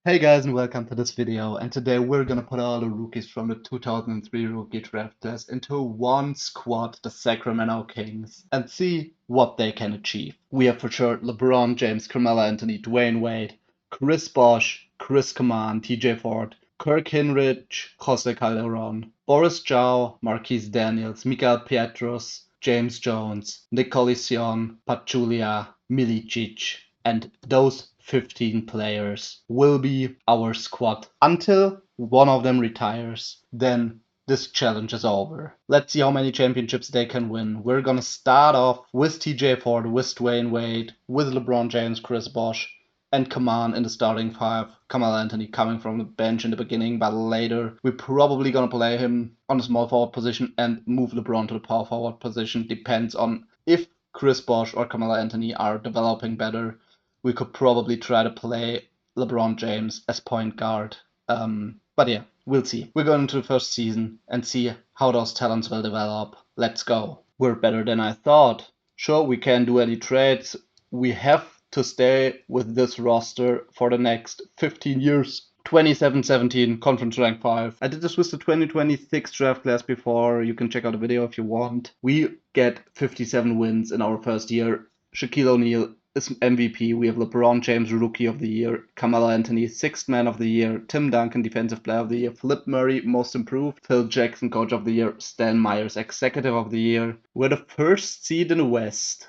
Hey guys, and welcome to this video. And today we're gonna put all the rookies from the 2003 rookie draft class into one squad, the Sacramento Kings, and see what they can achieve. We have for sure LeBron James, Carmelo Anthony, Dwayne Wade, Chris Bosh, Chris Kaman, TJ Ford, Kirk Hinrich, Jose Calderon, Boris Jow, Marquise Daniels, Mikael Pietrus, James Jones, Nick Collison, Pachulia, Milicic, and those 15 players will be our squad until one of them retires. Then this challenge is over. Let's see how many championships they can win. We're gonna start off with TJ Ford, with Dwayne Wade, with LeBron James, Chris Bosh, and Kaman in the starting five. Carmelo Anthony coming from the bench in the beginning, but later we're probably gonna play him on the small forward position and move LeBron to the power forward position. Depends on if Chris Bosh or Carmelo Anthony are developing better. We could probably try to play LeBron James as point guard. But yeah, we'll see. We're going into the first season and see how those talents will develop. Let's go. We're better than I thought. Sure, we can do any trades. We have to stay with this roster for the next 15 years. 27-17, conference rank 5. I did this with the 2026 draft class before. You can check out the video if you want. We get 57 wins in our first year. Shaquille O'Neal is MVP. We have LeBron James, Rookie of the Year, Carmelo Anthony, Sixth Man of the Year, Tim Duncan, Defensive Player of the Year, Flip Murray, Most Improved, Phil Jackson, Coach of the Year, Stan Myers, Executive of the Year. We're the first seed in the West.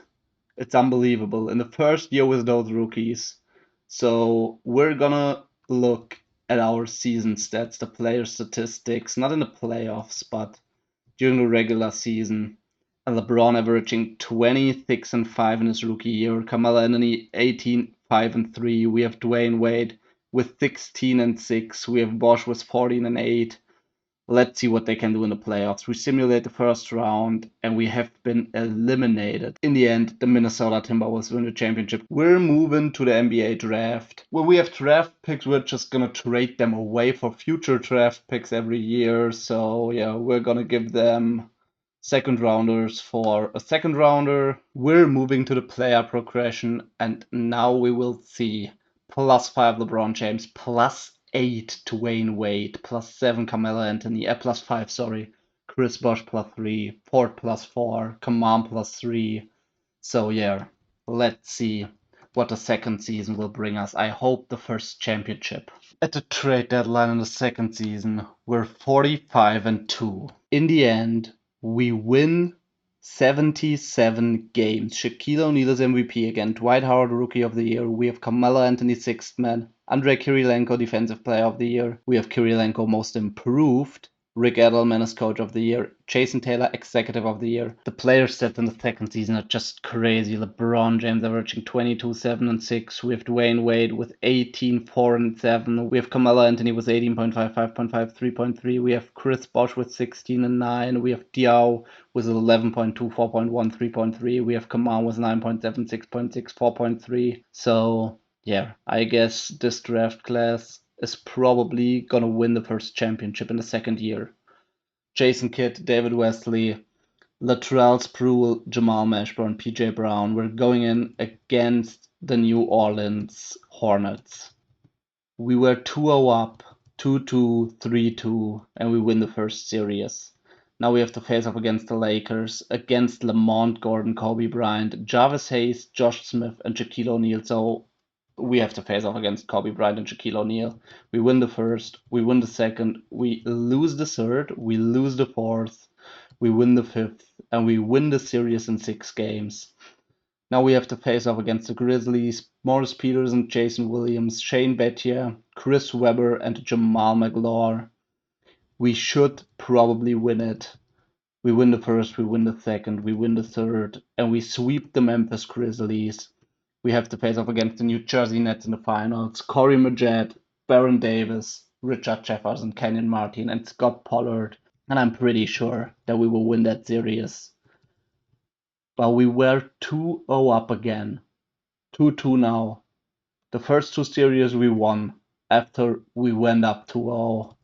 It's unbelievable. In the first year with those rookies. So we're gonna look at our season stats, the player statistics, not in the playoffs, but during the regular season. LeBron averaging 26 and 5 in his rookie year. Carmelo Anthony 18, 5 and 3. We have Dwayne Wade with 16 and 6. We have Bosh with 14 and 8. Let's see what they can do in the playoffs. We simulate the first round and we have been eliminated. In the end, the Minnesota Timberwolves win the championship. We're moving to the NBA draft. When we have draft picks, we're just gonna trade them away for future draft picks every year. So yeah, we're gonna give them second rounders for a second rounder. We're moving to the player progression, and now we will see +5 LeBron James, +8 Dwayne Wade, +7 Carmelo Anthony, +5, sorry, Chris Bosh +3, Ford +4, Kaman +3. So yeah, let's see what the second season will bring us. I hope the first championship. At the trade deadline in the second season, we're 45 and 2. In the end, we win 77 games. Shaquille O'Neal is MVP again. Dwight Howard, Rookie of the Year. We have Carmelo Anthony, Sixth Man. Andrei Kirilenko, Defensive Player of the Year. We have Kirilenko, Most Improved. Rick Edelman as Coach of the Year. Jason Taylor, Executive of the Year. The player stats in the second season are just crazy. LeBron James averaging 22, 7 and 6. We have Dwayne Wade with 18, 4 and 7. We have Carmelo Anthony with 18.5, 5.5, 3.3. We have Chris Bosh with 16 and 9. We have Diaw with 11.2, 4.1, 3.3. We have Kaman with 9.7, 6.6, 4.3. So yeah, I guess this draft class is probably gonna win the first championship in the second year. Jason Kidd, David Wesley, Latrell Sprewell, Jamal Mashburn, PJ Brown. We're going in against the New Orleans Hornets. We were 2-0 up, 2-2, 3-2, and we win the first series. Now we have to face off against the Lakers, against Lamont Gordon, Kobe Bryant, Jarvis Hayes, Josh Smith, and Shaquille O'Neal. So we have to face off against Kobe Bryant and Shaquille O'Neal. We win the first, we win the second, we lose the third, we lose the fourth, we win the fifth, and we win the series in 6 games. Now we have to face off against the Grizzlies, Morris Peterson, Jason Williams, Shane Battier, Chris Webber, and Jamal McLaur. We should probably win it. We win the first, we win the second, we win the third, and we sweep the Memphis Grizzlies. We have to face off against the New Jersey Nets in the finals. Corey Majette, Baron Davis, Richard Jefferson, Kenyon Martin, and Scott Pollard. And I'm pretty sure that we will win that series. But we were 2-0 up again. 2-2 now. The first 2 series we won after we went up 2-0.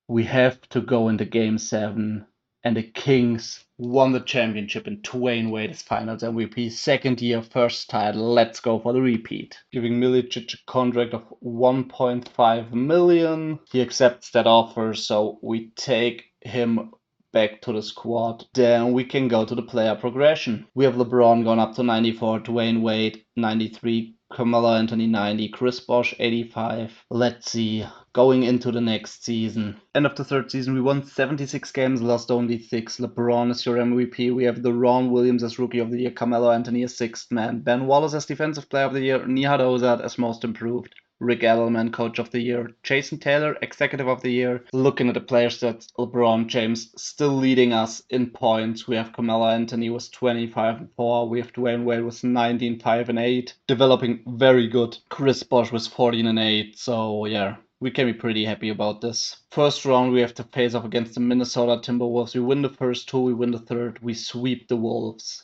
We have to go into game 7 And the Kings won the championship and Dwayne Wade is Finals MVP. Second year, first title. Let's go for the repeat. Giving Milicic a contract of 1.5 million. He accepts that offer, so we take him back to the squad. Then we can go to the player progression. We have LeBron gone up to 94, Dwayne Wade 93, Carmelo Anthony 90, Chris Bosh 85. Let's see. Going into the next season. End of the third season, we won 76 games, lost only 6. LeBron is your MVP. We have Deron Williams as Rookie of the Year, Carmelo Anthony as Sixth Man, Ben Wallace as Defensive Player of the Year, Nihad Ozad as Most Improved, Rick Edelman, Coach of the Year, Jason Taylor, Executive of the Year. Looking at the player stats, LeBron James still leading us in points. We have Carmelo Anthony was 25-4. We have Dwayne Wade was 19-5-8. Developing very good. Chris Bosh was 14-8. So yeah, we can be pretty happy about this. First round, we have to face off against the Minnesota Timberwolves. We win the first two, we win the third, we sweep the Wolves.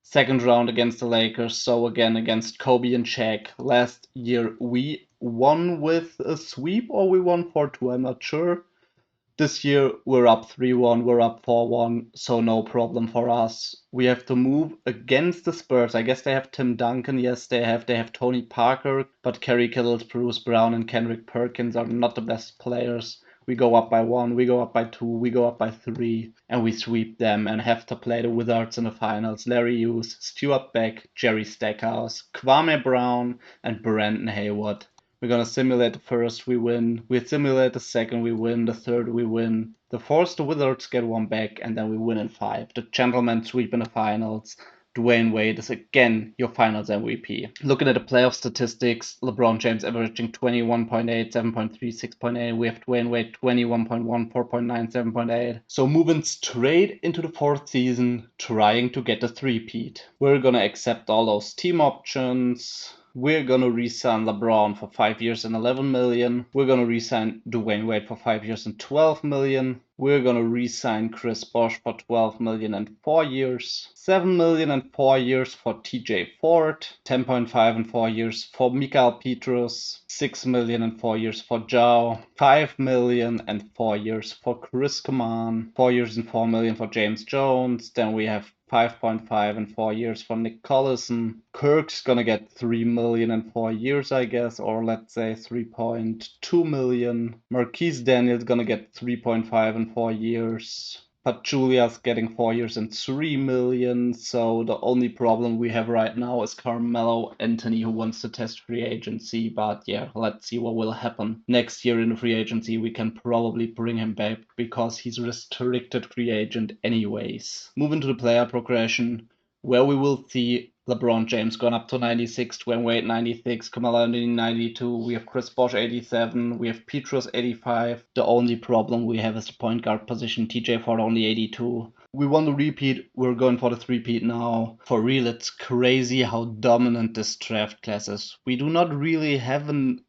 Second round against the Lakers, so again against Kobe and Shaq. Last year we won with a sweep or we won 4-2, I'm not sure. This year we're up 3-1, we're up 4-1, so no problem for us. We have to move against the Spurs. I guess they have Tim Duncan, yes they have Tony Parker, but Kerry Kittles, Bruce Brown and Kendrick Perkins are not the best players. We go up by 1, we go up by 2, we go up by 3, and we sweep them and have to play the Wizards in the finals. Larry Hughes, Stuart Beck, Jerry Stackhouse, Kwame Brown, and Brandon Hayward. We're gonna simulate the first, we win. We simulate the second, we win. The third, we win. The fourth, the Wizards get one back, and then we win in 5. The gentlemen sweep in the finals. Dwayne Wade is again your finals MVP. Looking at the playoff statistics, LeBron James averaging 21.8, 7.3, 6.8. We have Dwayne Wade 21.1, 4.9, 7.8. So moving straight into the fourth season, trying to get a three-peat. We're gonna accept all those team options. We're gonna re-sign LeBron for 5 years and 11 million. We're gonna re-sign Dwayne Wade for 5 years and 12 million. We're gonna re-sign Chris Bosh for 12 million and 4 years. 7 million and 4 years for TJ Ford. 10.5 and 4 years for Mikael Petrus. 6 million and 4 years for Zhao. 5 million and 4 years for Chris Kaman. 4 years and 4 million for James Jones. Then we have 5.5 and 4 years for Nick Collison. Kirk's gonna get 3 million and 4 years, I guess, or let's say 3.2 million. Marquise Daniels gonna get 3.5 and 4 years. But Julia's getting 4 years and 3 million. So the only problem we have right now is Carmelo Anthony, who wants to test free agency. But yeah, let's see what will happen. Next year in the free agency, we can probably bring him back because he's a restricted free agent anyways. Moving to the player progression, where we will see LeBron James gone up to 96, Dwayne Wade 96, Carmelo Anthony 92, we have Chris Bosh 87, we have Petrus 85. The only problem we have is the point guard position, TJ Ford only 82. We won the repeat, we're going for the three-peat now. For real, it's crazy how dominant this draft class is. We do not really have an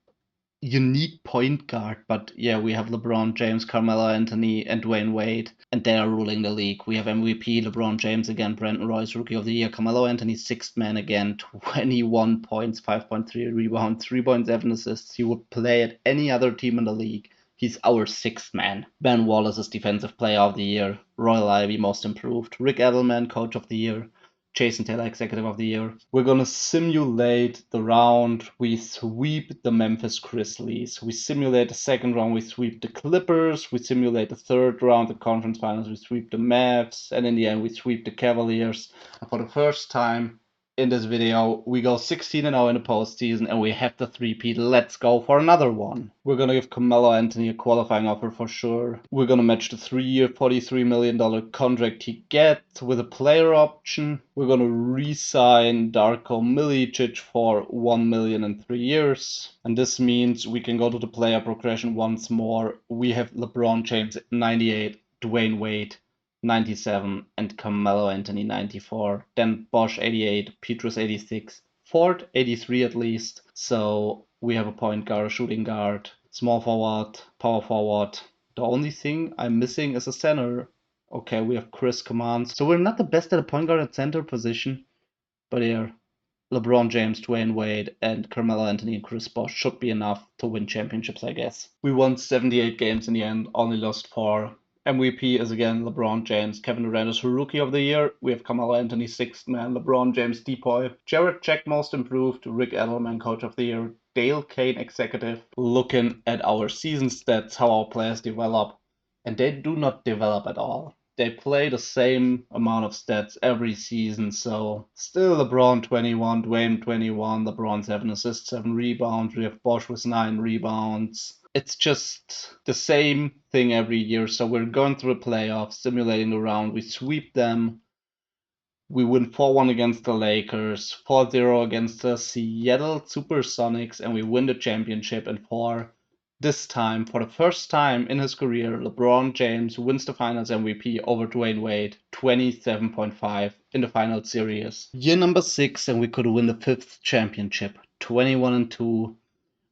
unique point guard, but yeah, we have LeBron James, Carmelo Anthony, and Dwayne Wade, and they are ruling the league. We have MVP LeBron James again, Brandon Royce Rookie of the Year, Carmelo Anthony sixth man again, 21 points, 5.3 rebounds, 3.7 assists. He would play at any other team in the league. He's our sixth man. Ben Wallace is Defensive Player of the Year, Royal Ivy Most Improved, Rick Edelman Coach of the Year, Jason Taylor Executive of the Year. We're gonna simulate the round. We sweep the Memphis Grizzlies. We simulate the second round. We sweep the Clippers. We simulate the third round, the conference finals. We sweep the Mavs. And in the end, we sweep the Cavaliers. And for the first time in this video, we go 16-0 in the postseason and we have the three-peat. Let's go for another one. We're gonna give Carmelo Anthony a qualifying offer for sure. We're gonna match the 3-year, $43 million contract he gets with a player option. We're gonna re-sign Darko Milicic for 1 million in 3 years. And this means we can go to the player progression once more. We have LeBron James 98, Dwayne Wade 97, and Carmelo Anthony 94. Then Bosh 88, Petrus 86, Ford 83 at least. So we have a point guard, a shooting guard, small forward, power forward. The only thing I'm missing is a center. Okay, we have Chris Commands. So we're not the best at a point guard and center position. But here, LeBron James, Dwayne Wade, and Carmelo Anthony and Chris Bosh should be enough to win championships, I guess. We won 78 games in the end, only lost 4. MVP is again LeBron James. Kevin Durant is Rookie of the Year. We have Carmelo Anthony, Sixth Man. LeBron James, Depoy. Jared Jack, Most Improved. Rick Edelman, Coach of the Year. Dale Kane, Executive. Looking at our season stats, how our players develop, and they do not develop at all. They play the same amount of stats every season, so still LeBron 21, Dwayne 21, LeBron 7 assists, 7 rebounds. We have Bosch with 9 rebounds. It's just the same thing every year. So we're going through the playoffs, simulating the round. We sweep them. We win 4-1 against the Lakers, 4-0 against the Seattle Supersonics, and we win the championship. And for the first time in his career, LeBron James wins the Finals MVP over Dwayne Wade, 27.5 in the final series. Year number 6, and we could win the 5th championship, 21-2.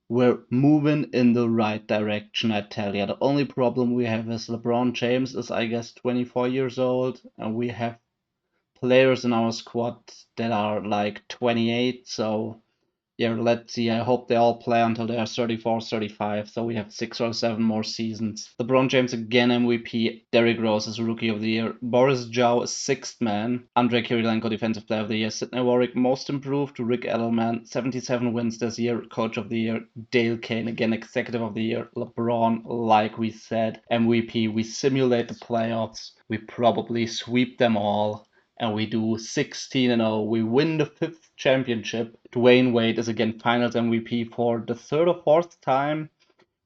We're moving in the right direction, I tell you. The only problem we have is LeBron James is, I guess, 24 years old, and we have players in our squad that are like 28, so yeah, let's see. I hope they all play until they are 34, 35, so we have 6 or 7 more seasons. LeBron James again MVP. Derrick Rose is Rookie of the Year. Boris Jow is Sixth Man. Andrei Kirilenko Defensive Player of the Year. Sidney Warwick Most Improved. Rick Edelman 77 wins this year. Coach of the Year. Dale Kane again Executive of the Year. LeBron, like we said, MVP. We simulate the playoffs. We probably sweep them all. And we do 16-0. We win the 5th championship. Dwayne Wade is again Finals MVP for the 3rd or 4th time.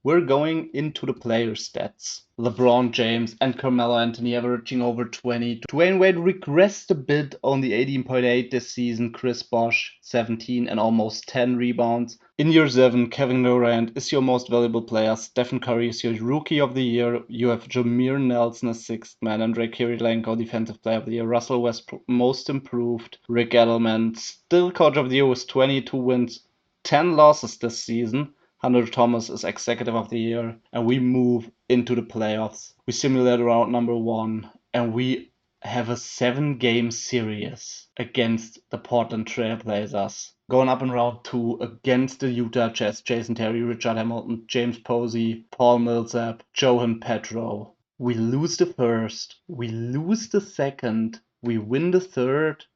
We're going into the player stats. LeBron James and Carmelo Anthony averaging over 20. Dwayne Wade regressed a bit, only 18.8 this season. Chris Bosh 17 and almost 10 rebounds. In year 7, Kevin Durant is your most valuable player. Stephen Curry is your Rookie of the Year. You have Jameer Nelson as Sixth Man. Andrei Kirilenko Defensive Player of the Year. Russell Westbrook Most Improved. Rick Edelman still Coach of the Year with 22 wins, 10 losses this season. Hunter Thomas is Executive of the Year, and we move into the playoffs. We simulate round number 1, and we have a 7-game series against the Portland Trail Blazers. Going up in round 2 against the Utah Jazz, Jason Terry, Richard Hamilton, James Posey, Paul Millsap, Johan Petro. We lose the first, we lose the second, we win the third,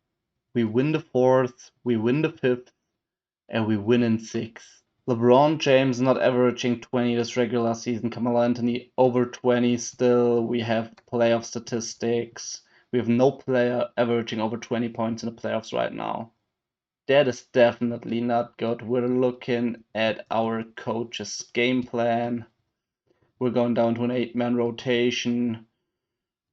we win the fourth, we win the fifth, and we win in 6. LeBron James not averaging 20 this regular season. Carmelo Anthony over 20 still. We have playoff statistics. We have no player averaging over 20 points in the playoffs right now. That is definitely not good. We're looking at our coach's game plan. We're going down to an 8-man rotation,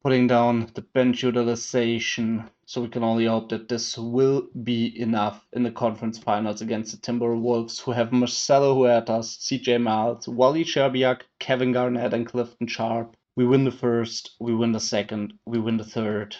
putting down the bench utilization. So we can only hope that this will be enough in the conference finals against the Timberwolves, who have Marcelo Huertas, CJ Miles, Wally Szczerbiak, Kevin Garnett, and Clifton Sharp. We win the first, we win the second, we win the third.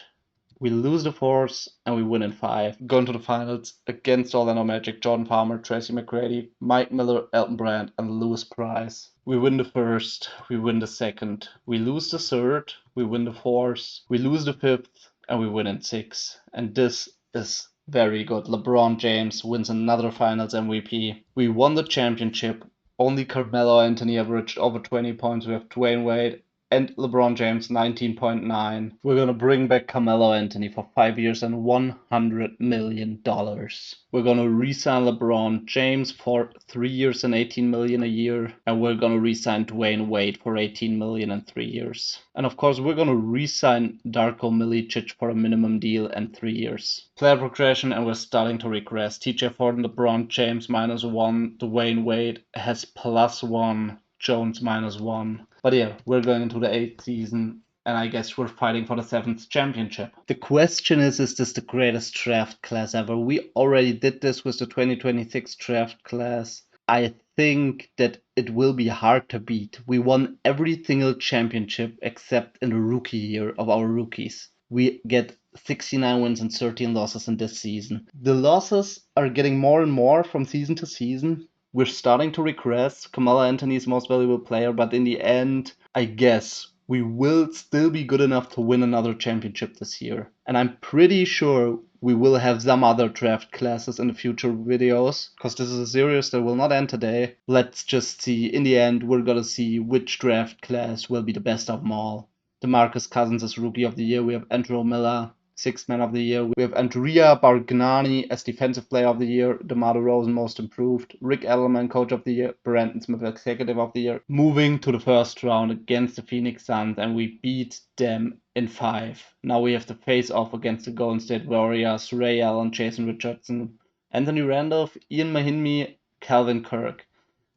We lose the fourth, and we win in 5. Going to the finals against Orlando Magic, Jordan Palmer, Tracy McGrady, Mike Miller, Elton Brand, and Lewis Price. We win the first, we win the second, we lose the third, we win the fourth, we lose the fifth, and we win in 6. And this is very good. LeBron James wins another Finals MVP. We won the championship. Only Carmelo Anthony averaged over 20 points. We have Dwayne Wade and LeBron James 19.9. We're gonna bring back Carmelo Anthony for 5 years and $100 million. We're gonna re-sign LeBron James for 3 years and $18 million a year, and we're gonna re-sign Dwayne Wade for $18 million and 3 years. And of course, we're gonna re-sign Darko Milicic for a minimum deal and 3 years. Player progression, and we're starting to regress. TJ Ford and LeBron James -1. Dwayne Wade has +1. Jones -1. But yeah, we're going into the 8th season, and I guess we're fighting for the 7th championship. The question is this the greatest draft class ever? We already did this with the 2026 draft class. I think that it will be hard to beat. We won every single championship except in the rookie year of our rookies. We get 69 wins and 13 losses in this season. The losses are getting more and more from season to season. We're starting to regress. Carmelo Anthony is most valuable player, but in the end, I guess we will still be good enough to win another championship this year. And I'm pretty sure we will have some other draft classes in the future videos, because this is a series that will not end today. Let's just see. In the end, we're gonna see which draft class will be the best of them all. DeMarcus Cousins as Rookie of the Year. We have Andrew Miller, Sixth Man of the Year. We have Andrea Bargnani as Defensive Player of the Year. DeMar DeRozan, Most Improved. Rick Edelman, Coach of the Year. Brandon Smith, Executive of the Year. Moving to the first round against the Phoenix Suns, and we beat them in 5. Now we have to face off against the Golden State Warriors. Ray Allen, Jason Richardson, Anthony Randolph, Ian Mahinmi, Calvin Kirk.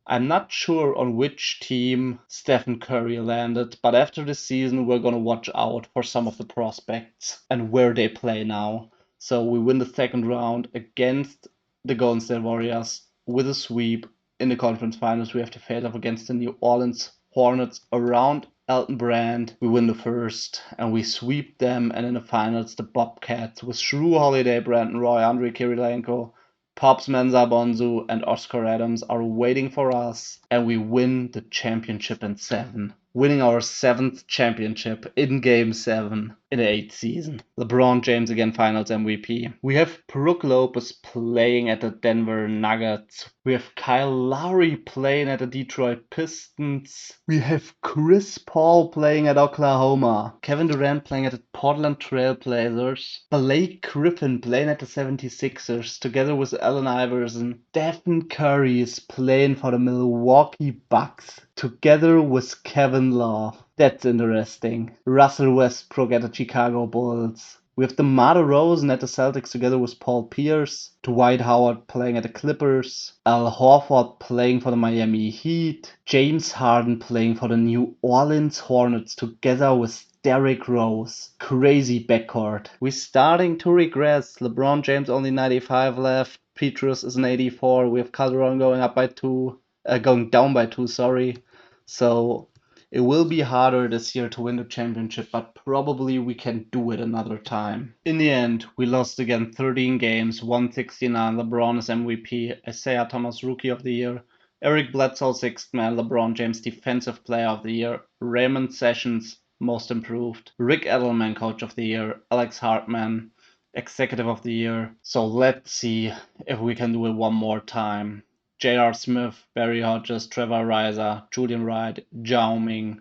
I'm not sure on which team Stephen Curry landed, but after this season, we're going to watch out for some of the prospects and where they play now. So we win the second round against the Golden State Warriors with a sweep. In the conference finals, we have to face off against the New Orleans Hornets around Elton Brand. We win the first and we sweep them. And in the finals, the Bobcats with Shrew Holiday, Brandon Roy, Andrei Kirilenko, Pops Mensa Bonsu, and Oscar Adams are waiting for us, and we win the championship in 7. Winning our 7th championship in Game 7 in the 8th season. LeBron James again Finals MVP. We have Brook Lopez playing at the Denver Nuggets. We have Kyle Lowry playing at the Detroit Pistons. We have Chris Paul playing at Oklahoma. Kevin Durant playing at the Portland Trail Blazers. Blake Griffin playing at the 76ers together with Allen Iverson. Stephen Curry is playing for the Milwaukee Bucks together with Kevin Love. That's interesting. Russell Westbrook at the Chicago Bulls. We have DeMar DeRozan at the Celtics together with Paul Pierce. Dwight Howard playing at the Clippers. Al Horford playing for the Miami Heat. James Harden playing for the New Orleans Hornets together with Derrick Rose. Crazy backcourt. We're starting to regress. LeBron James only 95 left. Petrus is an 84. We have Calderon going down by 2, sorry. So it will be harder this year to win the championship, but probably we can do it another time. In the end, we lost again 13 games, 169. LeBron is MVP. Isaiah Thomas Rookie of the Year. Eric Bledsoe Sixth Man. LeBron James Defensive Player of the Year. Raymond Sessions Most Improved. Rick Edelman Coach of the Year. Alex Hartman Executive of the Year. So let's see if we can do it one more time. J.R. Smith, Barry Hodges, Trevor Ariza, Julian Wright, Yao Ming.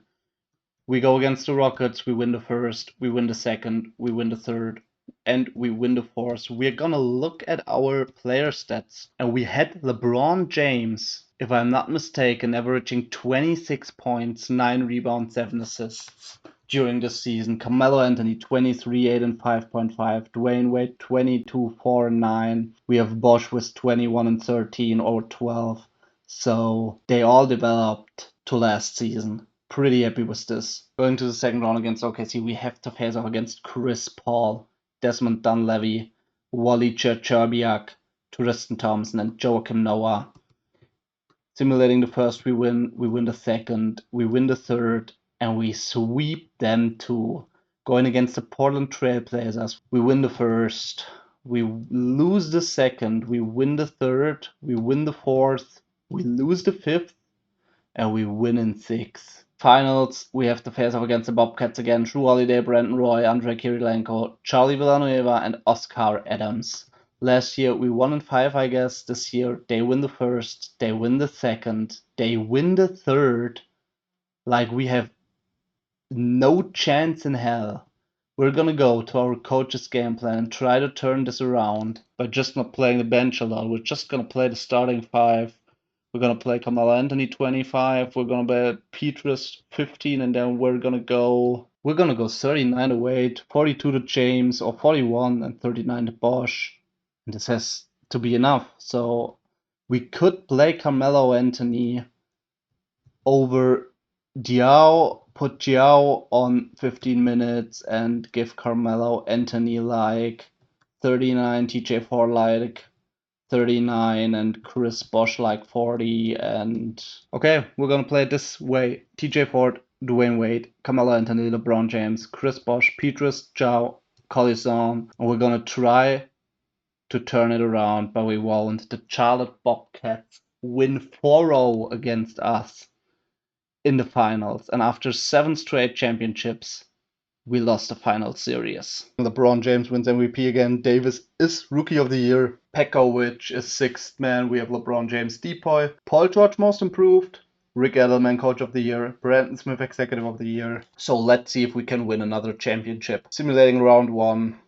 We go against the Rockets, we win the first, we win the second, we win the third, and we win the fourth. We're gonna look at our player stats. And we had LeBron James, if I'm not mistaken, averaging 26 points, 9 rebounds, 7 assists during the season. Carmelo Anthony 23, 8 and 5.5. Dwayne Wade 22, 4 and 9. We have Bosch with 21 and 13 or 12. So they all developed to last season. Pretty happy with this. Going to the second round against OKC, we have to face off against Chris Paul, Desmond Dunleavy, Wally Cherbiak, Tristan Thompson, and Joakim Noah. Simulating the first, we win the second, we win the third, and we sweep them too. Going against the Portland Trail Blazers, we win the first, we lose the second, we win the third, we win the fourth, we lose the fifth, and we win in 6. Finals, we have to face off against the Bobcats again. Shrew Holiday, Brandon Roy, Andrei Kirilenko, Charlie Villanueva, and Oscar Adams. Last year we won in 5, I guess. This year they win the first, they win the second, they win the third. Like we have no chance in hell. We're gonna go to our coach's game plan and try to turn this around by just not playing the bench a lot. We're just gonna play the starting 5. We're gonna play Carmelo Anthony 25. We're gonna play Petrus 15, and then we're gonna go 39 to Wade, 42 to James, or 41 and 39 to Bosch. And this has to be enough. So we could play Carmelo Anthony over Diao, put Diao on 15 minutes and give Carmelo Anthony like 39, TJ Ford like 39, and Chris Bosh like 40. And okay, we're gonna play it this way: TJ Ford, Dwayne Wade, Carmelo Anthony, LeBron James, Chris Bosh, Petrus, Zhao, Collison, and we're gonna try to turn it around, but we won't. The Charlotte Bobcats win 4-0 against us in the finals, and after 7 straight championships, we lost the final series. LeBron James wins MVP again. Davis is Rookie of the Year. Pekovic is 6th man. We have LeBron James Depoy. Paul George Most Improved. Rick Edelman, Coach of the Year, Brandon Smith, Executive of the Year. So let's see if we can win another championship. Simulating round 1.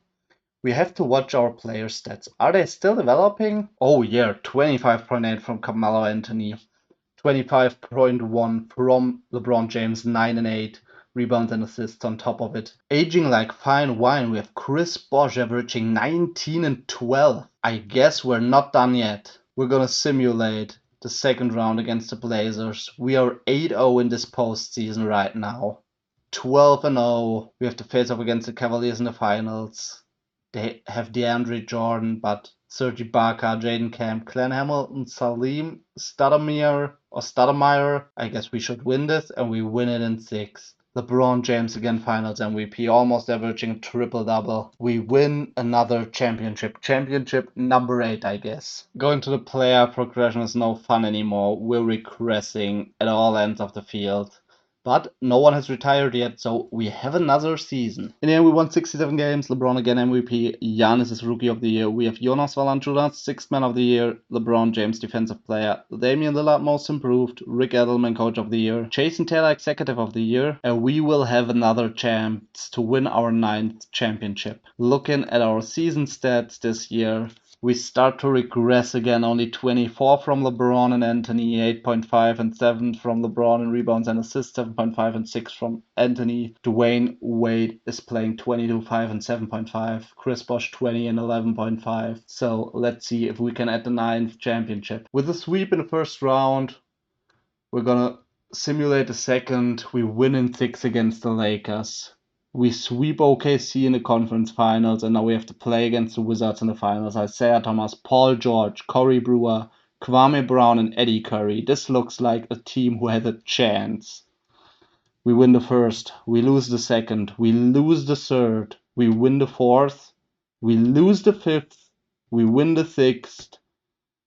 We have to watch our player stats. Are they still developing? Oh yeah, 25.8 from Carmelo Anthony, 25.1 from LeBron James, 9 and 8 rebounds and assists on top of it. Aging like fine wine, we have Chris Bosh averaging 19 and 12. I guess we're not done yet. We're gonna simulate the second round against the Blazers. We are 8-0 in this postseason right now. 12-0. We have to face off against the Cavaliers in the finals. They have DeAndre Jordan, but Serge Ibaka, Jaden Camp, Glenn Hamilton, Salim Stoudemire. I guess we should win this, and we win it in 6. LeBron James again, Finals MVP, almost averaging a triple-double. We win another championship. Championship number 8, I guess. Going to the player progression is no fun anymore. We're regressing at all ends of the field. But no one has retired yet, so we have another season. In the end, we won 67 games. LeBron again MVP. Giannis is Rookie of the Year. We have Jonas Valanciunas, Sixth Man of the Year. LeBron James, Defensive Player. Damian Lillard, Most Improved. Rick Edelman, Coach of the Year. Jason Taylor, Executive of the Year. And we will have another chance to win our 9th championship. Looking at our season stats this year, we start to regress again. Only 24 from LeBron and Anthony, 8.5 and 7 from LeBron in rebounds and assists, 7.5 and 6 from Anthony. Dwayne Wade is playing 22, 5 and 7.5. Chris Bosh 20 and 11.5. So let's see if we can add the 9th championship. With a sweep in the first round, we're gonna simulate the second. We win in 6 against the Lakers. We sweep OKC in the conference finals, and now we have to play against the Wizards in the finals. Isaiah Thomas, Paul George, Corey Brewer, Kwame Brown, and Eddie Curry. This looks like a team who has a chance. We win the first, we lose the second, we lose the third, we win the fourth, we lose the fifth, we win the sixth,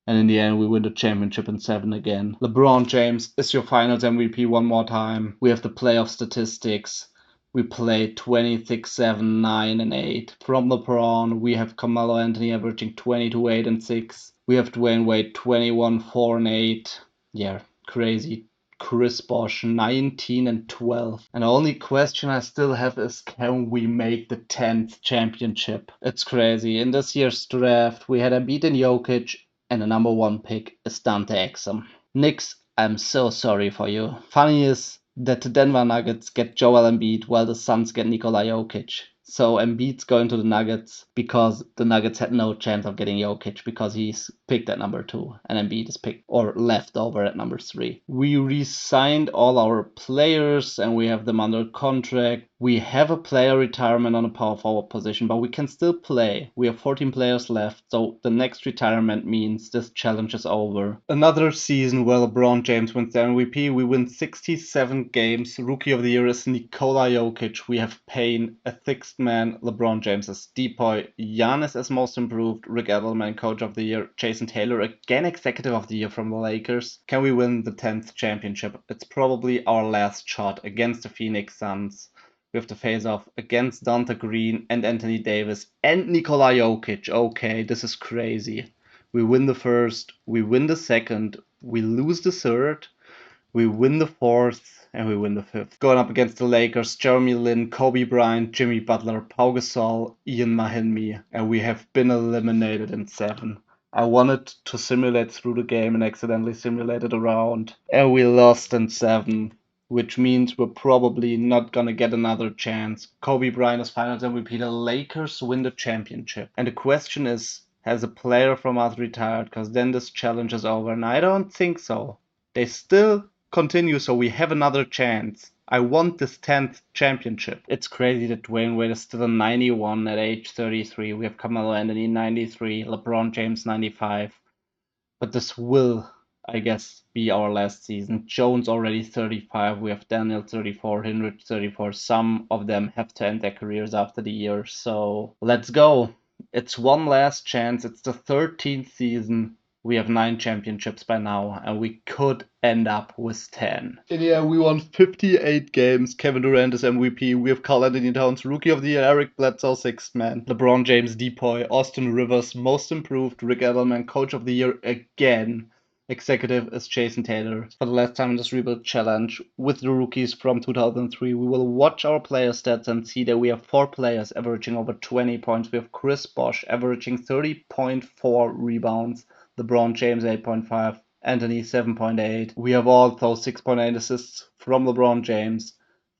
and in the end we win the championship in 7 again. LeBron James is your finals MVP one more time. We have the playoff statistics. We played 26, 7, 9, and 8. From LeBron, we have Carmelo Anthony averaging 22, 8, and 6. We have Dwayne Wade 21, 4, and 8. Yeah, crazy. Chris Bosh 19 and 12. And the only question I still have is, can we make the 10th championship? It's crazy. In this year's draft, we had Embiid and Jokic, and the number 1 pick is Dante Exum. Knicks, I'm so sorry for you. Funny is that the Denver Nuggets get Joel Embiid while the Suns get Nikola Jokic. So Embiid's going to the Nuggets because the Nuggets had no chance of getting Jokic because he's picked at number 2 and Embiid is picked or left over at number 3. We re-signed all our players and we have them under contract. We have a player retirement on a power forward position, but we can still play. We have 14 players left, so the next retirement means this challenge is over. Another season where LeBron James wins the MVP. We win 67 games. Rookie of the Year is Nikola Jokic. We have Payne, a sixth man. LeBron James as Depoy. Giannis as Most Improved. Rick Edelman, Coach of the Year. Jason Taylor, again Executive of the Year from the Lakers. Can we win the 10th championship? It's probably our last shot against the Phoenix Suns. We have to face off against Dante Green and Anthony Davis and Nikola Jokic. Okay, this is crazy. We win the first, we win the second, we lose the third, we win the fourth, and we win the fifth. Going up against the Lakers, Jeremy Lin, Kobe Bryant, Jimmy Butler, Pau Gasol, Ian Mahinmi, and we have been eliminated in 7. I wanted to simulate through the game and accidentally simulated a round, and we lost in 7. Which means we're probably not gonna get another chance. Kobe Bryant is Finals MVP. The Lakers win the championship. And the question is, has a player from us retired? Because then this challenge is over. And I don't think so. They still continue, so we have another chance. I want this 10th championship. It's crazy that Dwayne Wade is still a 91 at age 33. We have Carmelo Anthony 93, LeBron James 95. But this will, I guess, be our last season. Jones already 35. We have Daniel 34, Hinrich 34. Some of them have to end their careers after the year. So let's go. It's one last chance. It's the 13th season. We have 9 championships by now, and we could end up with 10. In the end, we won 58 games. Kevin Durant is MVP. We have Karl Anthony Towns, Rookie of the Year, Eric Bledsoe, sixth man. LeBron James, Depoy, Austin Rivers, Most Improved, Rick Edelman, Coach of the Year again. executive is Jason Taylor. For the last time in this rebuild challenge with the rookies from 2003, we will watch our player stats and see that we have 4 players averaging over 20 points. We have Chris Bosh averaging 30.4 rebounds, LeBron James 8.5, Anthony 7.8. We have also 6.8 assists from LeBron James,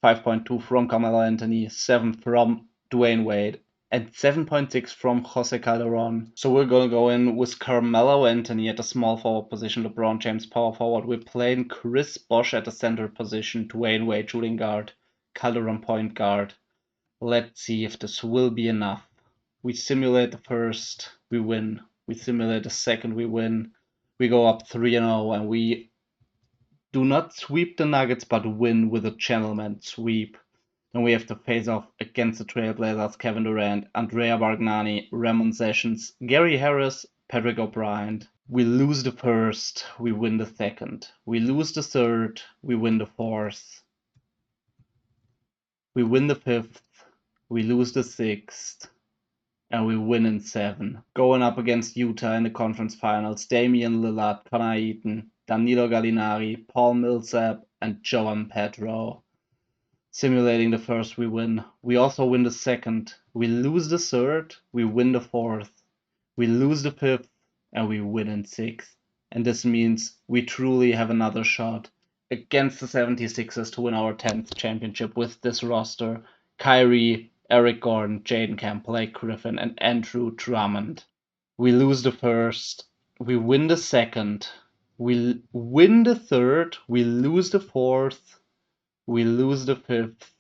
5.2 from Carmelo Anthony, 7 from Dwayne Wade, and 7.6 from Jose Calderon. So we're going to go in with Carmelo Anthony at the small forward position, LeBron James power forward. We're playing Chris Bosh at the center position, Dwayne Wade shooting guard, Calderon point guard. Let's see if this will be enough. We simulate the first, we win. We simulate the second, we win. We go up 3-0 and we do not sweep the Nuggets but win with a gentleman sweep. Then we have to face off against the Trailblazers, Kevin Durant, Andrea Bargnani, Ramon Sessions, Gary Harris, Patrick O'Brien. We lose the first, we win the second. We lose the third, we win the fourth. We win the fifth, we lose the sixth, and we win in 7. Going up against Utah in the conference finals, Damian Lillard, Connor Eaton, Danilo Gallinari, Paul Millsap, and Joan Pedro. Simulating the first, we win. We also win the second. We lose the third, we win the fourth. We lose the fifth, and we win in 6. And this means we truly have another shot against the 76ers to win our 10th championship with this roster. Kyrie, Eric Gordon, Jaden Camp, Blake Griffin, and Andrew Drummond. We lose the first, we win the second, we win the third, we lose the fourth, we lose the fifth,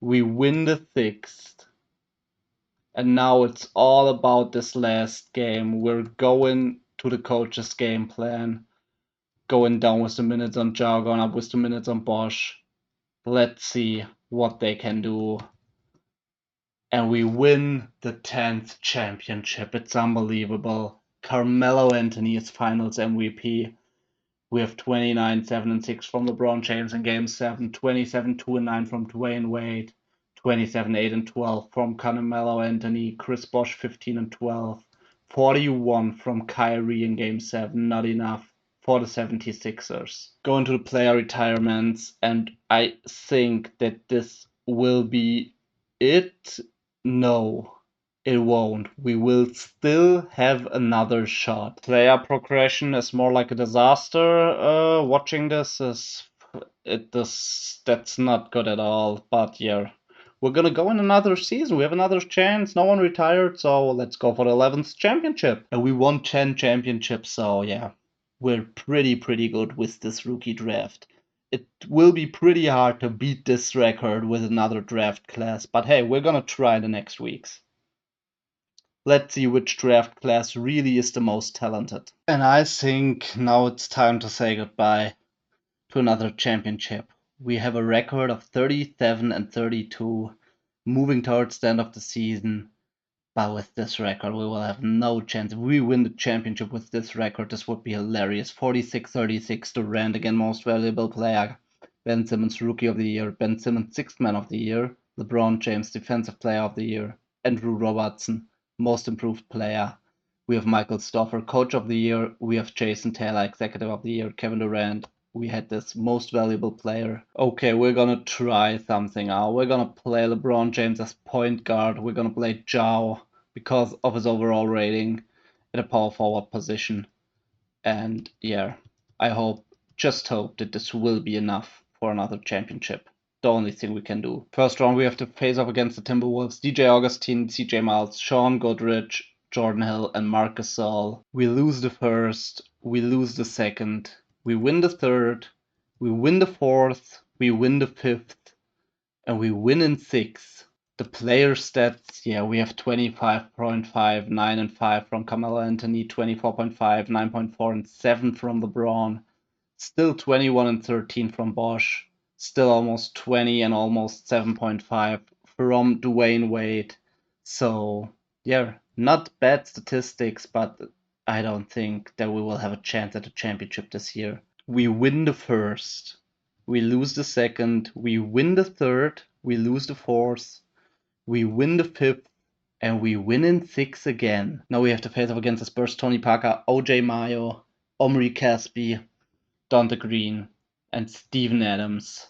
we win the sixth, and now it's all about this last game. We're going to the coach's game plan, going down with the minutes on Ja, going up with the minutes on Bosh. Let's see what they can do. And we win the 10th championship. It's unbelievable. Carmelo Anthony is finals MVP. We have 29, 7, and 6 from LeBron James in Game 7, 27, 2, and 9 from Dwayne Wade, 27, 8, and 12 from Carmelo Anthony, Chris Bosh 15 and 12, 41 from Kyrie in Game 7, not enough for the 76ers. Going to the player retirements, and I think that this will be it. No, it won't. We will still have another shot. Player progression is more like a disaster. Watching this that's not good at all. But yeah, we're gonna go in another season. We have another chance. No one retired, so let's go for the 11th championship. And we won 10 championships, so yeah, we're pretty good with this rookie draft. It will be pretty hard to beat this record with another draft class, but hey, we're gonna try the next weeks. Let's see which draft class really is the most talented. And I think now it's time to say goodbye to another championship. We have a record of 37 and 32, moving towards the end of the season. But with this record, we will have no chance. If we win the championship with this record, this would be hilarious. 46-36 Durant again, most valuable player. Ben Simmons, Rookie of the Year. Ben Simmons, Sixth Man of the Year. LeBron James, Defensive Player of the Year. Andrew Robertson, Most Improved Player. We have Michael Stoffer, Coach of the Year. We have Jason Taylor, Executive of the Year. Kevin Durant. We had this Most Valuable Player. Okay, we're gonna try something out. We're gonna play LeBron James as point guard. We're gonna play Ja because of his overall rating at a power forward position. And yeah, just hope that this will be enough for another championship. The only thing we can do. First round, we have to face off against the Timberwolves. DJ Augustine, CJ Miles, Sean Goodrich, Jordan Hill, and Marc Gasol. We lose the first, we lose the second, we win the third, we win the fourth, we win the fifth, and we win in 6. The player stats, yeah, we have 25.5, 9 and 5 from Carmelo Anthony, 24.5, 9.4, and 7 from LeBron. Still 21 and 13 from Bosh. Still almost 20 and almost 7.5 from Dwayne Wade. So, yeah, not bad statistics, but I don't think that we will have a chance at the championship this year. We win the first, we lose the second, we win the third, we lose the fourth, we win the fifth, and we win in 6 again. Now we have to face off against the Spurs, Tony Parker, OJ Mayo, Omri Caspi, Donta Green, and Steven Adams.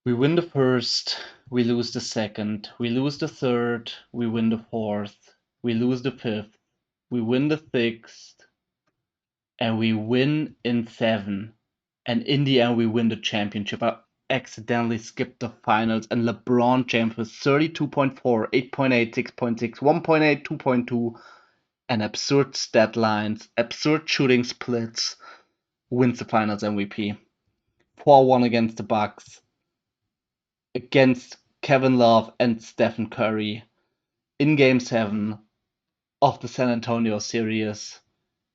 We win the first, we lose the second, we lose the third, we win the fourth, we lose the fifth, we win the sixth, and we win in 7. And in the end, we win the championship. I accidentally skipped the finals, and LeBron James with 32.4, 8.8, 6.6, 1.8, 2.2, and absurd stat lines, absurd shooting splits, wins the finals MVP. 4-1 against the Bucks, against Kevin Love and Stephen Curry in Game 7 of the San Antonio series.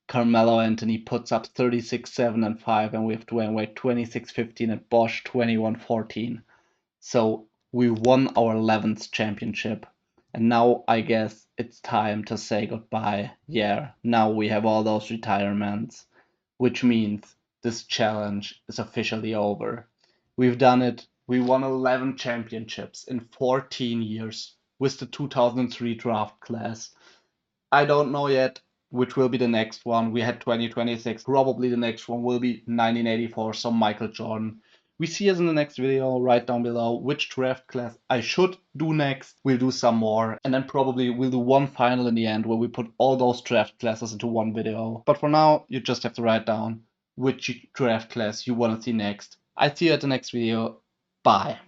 Carmelo Anthony puts up 36, 7, and 5, and we have Dwayne Wade 26, 15, and Bosch 21, 14. So we won our 11th championship. And now I guess it's time to say goodbye. Yeah, now we have all those retirements, which means this challenge is officially over. We've done it. We won 11 championships in 14 years with the 2003 draft class. I don't know yet which will be the next one. We had 2026. Probably the next one will be 1984, so Michael Jordan. We see us in the next video. Write down below which draft class I should do next. We'll do some more. And then probably we'll do one final in the end where we put all those draft classes into one video. But for now, you just have to write down which draft class you want to see next. I see you at the next video. Bye.